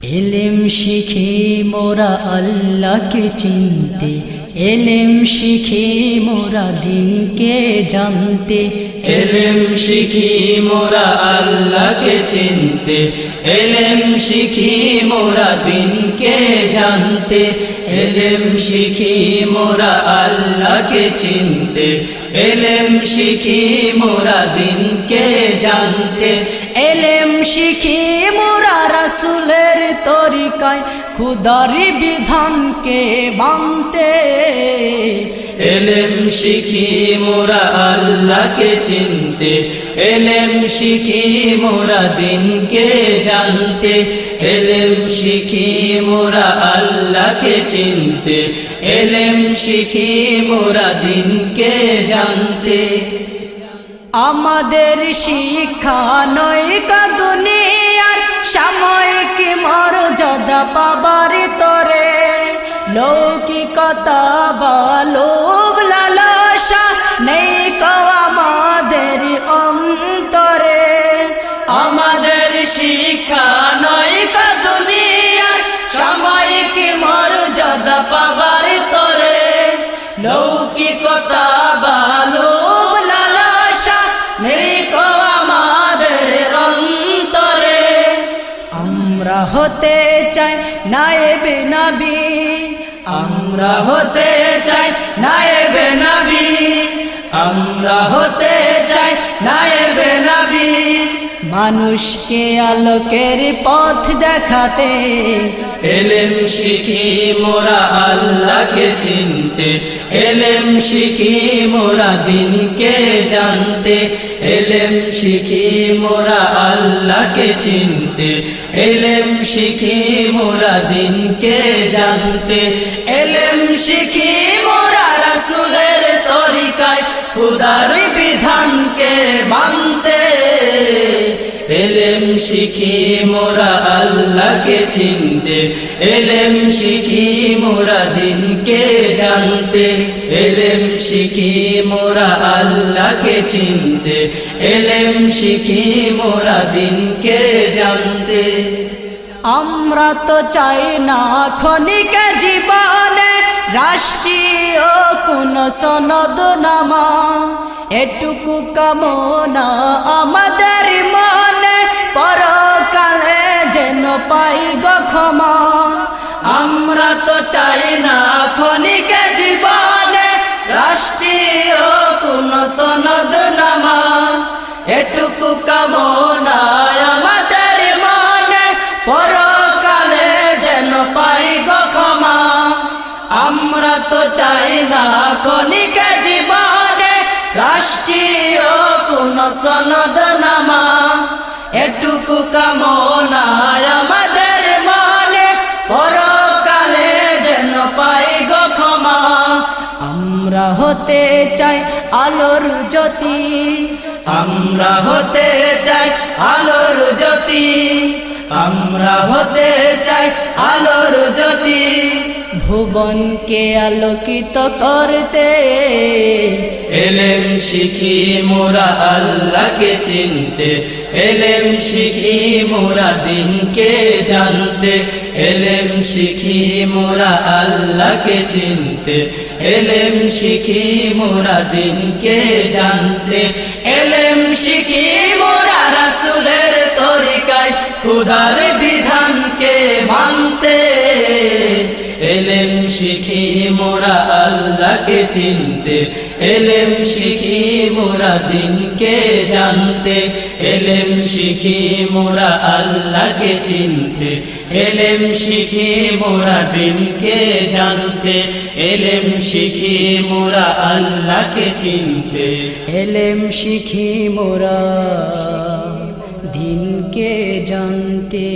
इल्म शिखी मोरा अल्लाह के चिनते, इल्म शिखी मोरा दिन के जानते। इल्म शिखी मोरा अल्लाह के चिनते, इल्म शिखी मोरा दिन के जानते। इल्म शिखी मोरा अल्लाह के चिनते, इल्म शिखी मोरा दिन के जानते। इल्म शिखी मोरा रसूलेर तरीकाय खुदार विधान के मानते। इल्म शिखी मोरा अल्लाह के चिनते, इल्म शिखी मोरा दिन के जानते। इल्म शिखी मोरा अल्लाह के चिनते, इल्म शिखी मोरा दिन के जानते। आमादेर शिक्षा नयका दुनियार सामयिक मर्यादा पाबार तरे, लौकिकता बा लोभ लालसा नेই কো আমাদের অন্তরে। আমাদের শিক্ষা নয়কা দুনিয়ার সাময়িক মর্যাদা পাবার তরে, লৌকিকতা বা লোভ লালসা নেই কো আমাদের অন্তরে। আমরা হতে চাই নায়েবে নবী, আমরা হতে চাই নায়েবে নবী, আমরা হতে চাই নায়েবে নবী। মানুষকে আলোকের পথ দেখাতে, इल्म शिखी मोरा अल्लाह के चिनते, इल्म शिखी मोरा दिन के जानते। इल्म शिखी मोरा अल्लाह के चिनते, इल्म शिखी मोरा दिन के जानते। इल्म शिखी मोरा रसूलेर तरीकाय खुदार विधान के मानते। इल्म शिखी मोरा अल्लाह के चिनते, इल्म शिखी मोरा दिन के जानते। इल्म शिखी मोरा अल्लाह के चिनते, इल्म शिखी मोरा दिन के जानते। আমরা তো চাই না ক্ষণিক জীবনে রাষ্ট্রীয় কোন সনদনামা, এটুকু কামনা আমাদের মনে পরকালে যেন পাই গো ক্ষমা। আমরা তো চাই না ক্ষণিক জীবনে রাষ্ট্রীয় কোন সনদনামা, এটুকু কামনা আমাদের মনে পরকালে যেন পাই গো ক্ষমা। আমরা তো চাই না ক্ষণিক জীবনে রাষ্ট্রীয় কোন সনদনামা, এটুকু কামনা আমাদের মনে পরকালে যেন পাই গো ক্ষমা। আমরা হতে চাই আলোর জ্যোতি, আমরা হতে চাই আলোর জ্যোতি, আমরা হতে চাই আলোর জ্যোতি। ভুবনকে আলোকিত করতে, इल्म शिखी मोरा अल्लाह के चिनते, इल्म शिखी मोरा दिन के जानते। इल्म शिखी मोरा अल्लाह के चिनते, इल्म शिखी मोरा दिन के जानते। इल्म शिखी मोरा रसूलेर तरीकाय खुदार विधान के मानते। इल्म शिखी मोरा अल्लाह के चिनते, इल्म शिखी मोरा दिन के जानते। इल्म शिखी मोरा अल्लाह के चिनते, इल्म शिखी मोरा दिन के जानते। इल्म शिखी मोरा अल्लाह के चिनते, এলেম শিখি মোরা দিনকে জানতে।